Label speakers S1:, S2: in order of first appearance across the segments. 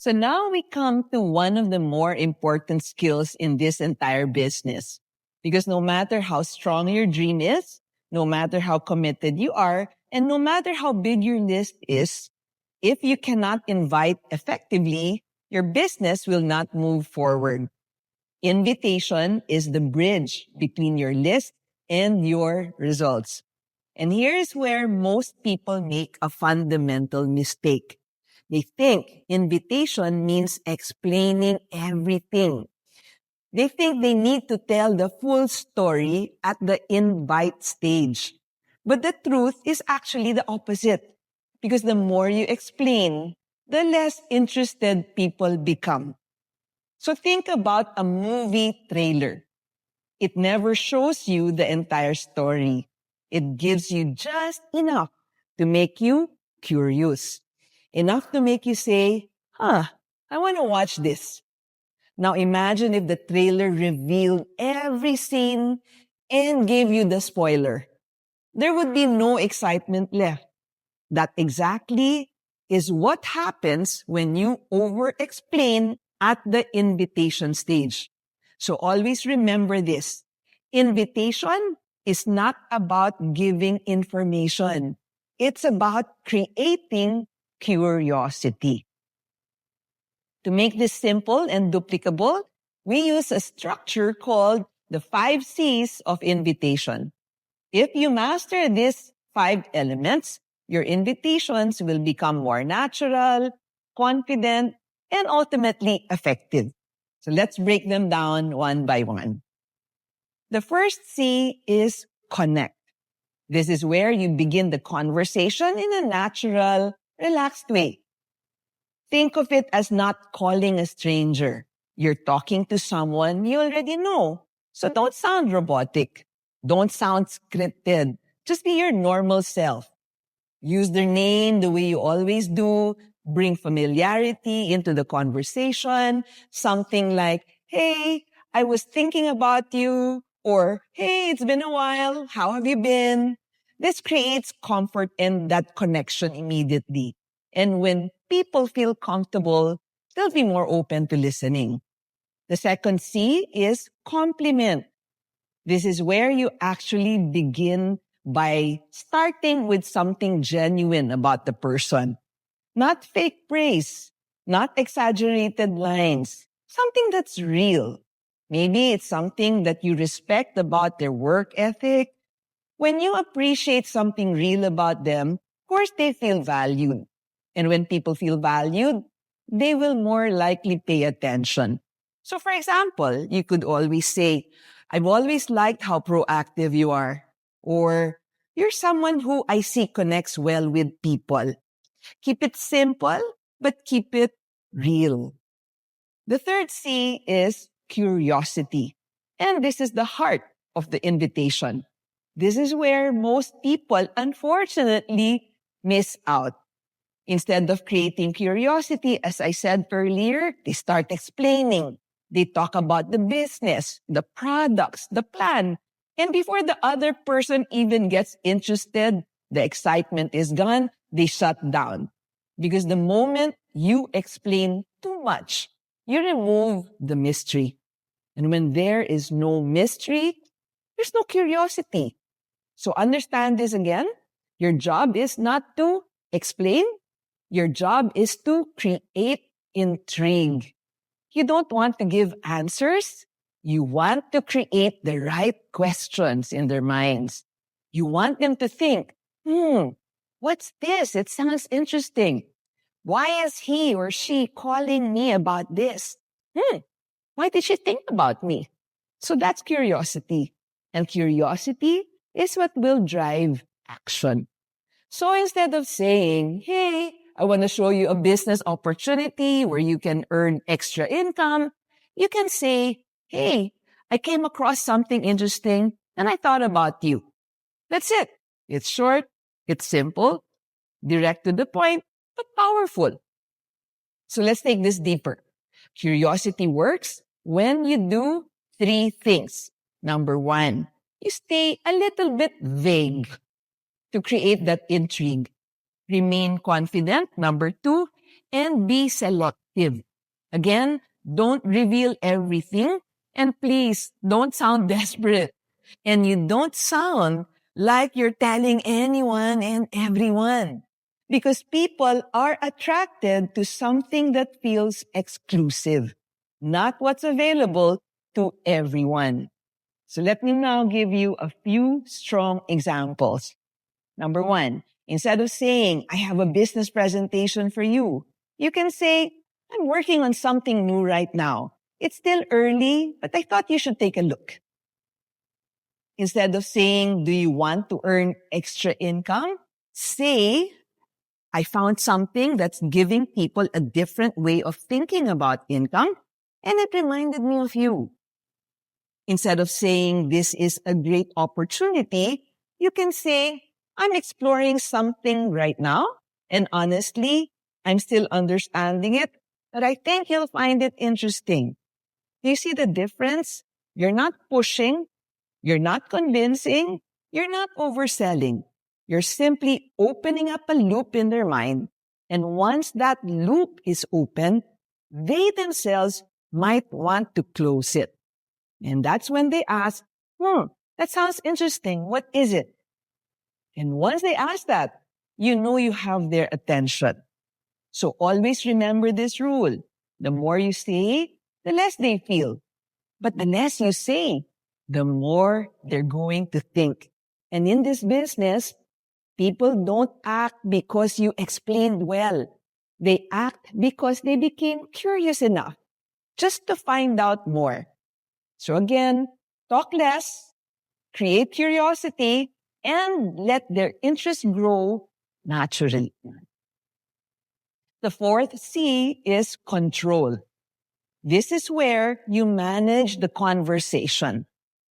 S1: So now we come to one of the more important skills in this entire business. Because no matter how strong your dream is, no matter how committed you are, and no matter how big your list is, if you cannot invite effectively, your business will not move forward. Invitation is the bridge between your list and your results. And here's where most people make a fundamental mistake. They think invitation means explaining everything. They think they need to tell the full story at the invite stage. But the truth is actually the opposite. Because the more you explain, the less interested people become. So think about a movie trailer. It never shows you the entire story. It gives you just enough to make you curious. Enough to make you say, I want to watch this. Now imagine if the trailer revealed every scene and gave you the spoiler. There would be no excitement left. That exactly is what happens when you over-explain at the invitation stage. So always remember this. Invitation is not about giving information. It's about creating curiosity. To make this simple and duplicable, we use a structure called the 5 C's of invitation. If you master these 5 elements, your invitations will become more natural, confident, and ultimately effective. So let's break them down one by one. The first C is connect. This is where you begin the conversation in a natural, relaxed way. Think of it as not calling a stranger. You're talking to someone you already know. So don't sound robotic. Don't sound scripted. Just be your normal self. Use their name the way you always do. Bring familiarity into the conversation. Something like, hey, I was thinking about you. Or, hey, it's been a while. How have you been? This creates comfort and that connection immediately. And when people feel comfortable, they'll be more open to listening. The second C is compliment. This is where you actually begin by starting with something genuine about the person. Not fake praise, not exaggerated lines, something that's real. Maybe it's something that you respect about their work ethic. When you appreciate something real about them, of course they feel valued. And when people feel valued, they will more likely pay attention. So for example, you could always say, I've always liked how proactive you are. Or, you're someone who I see connects well with people. Keep it simple, but keep it real. The third C is curiosity. And this is the heart of the invitation. This is where most people, unfortunately, miss out. Instead of creating curiosity, as I said earlier, they start explaining. They talk about the business, the products, the plan. And before the other person even gets interested, the excitement is gone, they shut down. Because the moment you explain too much, you remove the mystery. And when there is no mystery, there's no curiosity. So understand this again. Your job is not to explain. Your job is to create intrigue. You don't want to give answers. You want to create the right questions in their minds. You want them to think, what's this? It sounds interesting. Why is he or she calling me about this? Why did she think about me? So that's curiosity. And curiosity is what will drive action. So instead of saying, hey, I want to show you a business opportunity where you can earn extra income, you can say, hey, I came across something interesting and I thought about you. That's it. It's short, it's simple, direct to the point, but powerful. So let's take this deeper. Curiosity works when you do 3 things. Number 1, you stay a little bit vague to create that intrigue. Remain confident. Number 2, and be selective. Again, don't reveal everything, and please don't sound desperate. And you don't sound like you're telling anyone and everyone. Because people are attracted to something that feels exclusive, not what's available to everyone. So let me now give you a few strong examples. Number one, instead of saying, I have a business presentation for you, you can say, I'm working on something new right now. It's still early, but I thought you should take a look. Instead of saying, do you want to earn extra income? Say, I found something that's giving people a different way of thinking about income, and it reminded me of you. Instead of saying, this is a great opportunity, you can say, I'm exploring something right now, and honestly, I'm still understanding it, but I think you'll find it interesting. Do you see the difference? You're not pushing, you're not convincing, you're not overselling. You're simply opening up a loop in their mind. And once that loop is open, they themselves might want to close it. And that's when they ask, that sounds interesting. What is it? And once they ask that, you know you have their attention. So always remember this rule. The more you say, the less they feel. But the less you say, the more they're going to think. And in this business, people don't act because you explained well. They act because they became curious enough just to find out more. So again, talk less, create curiosity, and let their interest grow naturally. The fourth C is control. This is where you manage the conversation.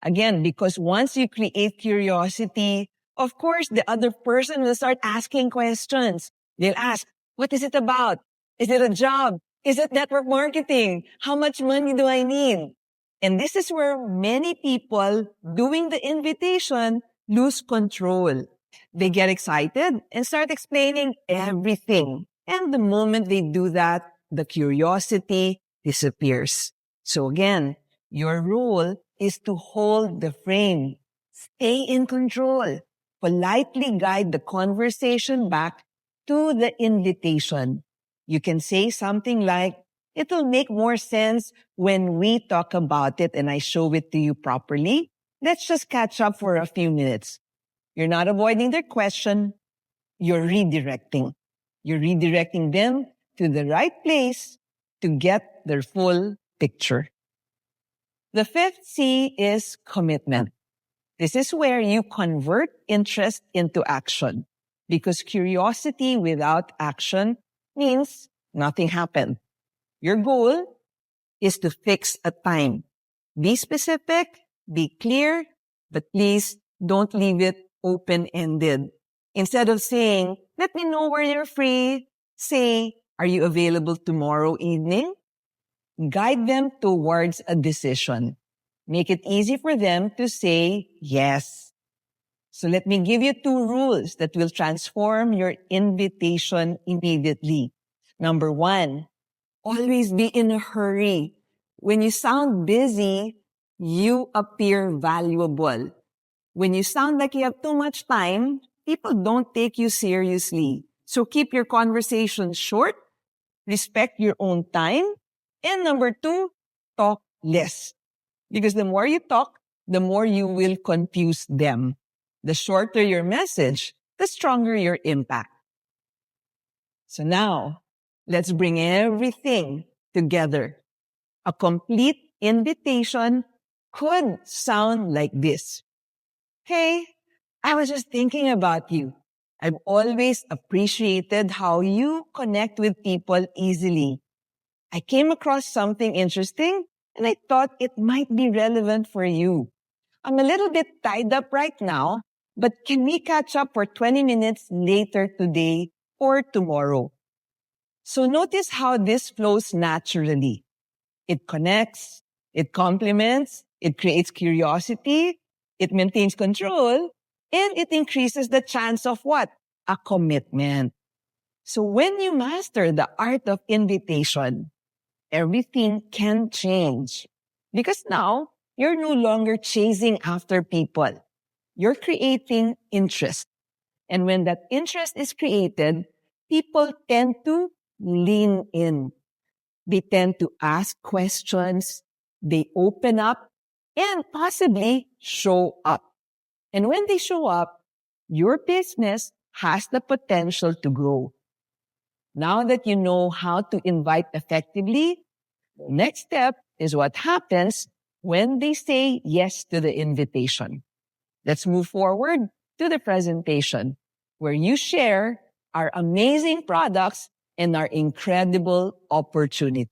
S1: Again, because once you create curiosity, of course, the other person will start asking questions. They'll ask, what is it about? Is it a job? Is it network marketing? How much money do I need? And this is where many people doing the invitation lose control. They get excited and start explaining everything. And the moment they do that, the curiosity disappears. So again, your role is to hold the frame. Stay in control. Politely guide the conversation back to the invitation. You can say something like, it'll make more sense when we talk about it and I show it to you properly. Let's just catch up for a few minutes. You're not avoiding their question. You're redirecting. You're redirecting them to the right place to get their full picture. The fifth C is commitment. This is where you convert interest into action, because curiosity without action means nothing happened. Your goal is to fix a time. Be specific, be clear, but please don't leave it open-ended. Instead of saying, let me know where you're free, say, are you available tomorrow evening? Guide them towards a decision. Make it easy for them to say yes. So let me give you 2 rules that will transform your invitation immediately. Number 1, always be in a hurry. When you sound busy, you appear valuable. When you sound like you have too much time, people don't take you seriously. So keep your conversation short, respect your own time, and number 2, talk less. Because the more you talk, the more you will confuse them. The shorter your message, the stronger your impact. So now, let's bring everything together. A complete invitation could sound like this. Hey, I was just thinking about you. I've always appreciated how you connect with people easily. I came across something interesting and I thought it might be relevant for you. I'm a little bit tied up right now, but can we catch up for 20 minutes later today or tomorrow? So notice how this flows naturally. It connects, it complements, it creates curiosity, it maintains control, and it increases the chance of what? A commitment. So when you master the art of invitation, everything can change. Because now, you're no longer chasing after people. You're creating interest. And when that interest is created, people tend to lean in. They tend to ask questions. They open up and possibly show up. And when they show up, your business has the potential to grow. Now that you know how to invite effectively, the next step is what happens when they say yes to the invitation. Let's move forward to the presentation where you share our amazing products and our incredible opportunity.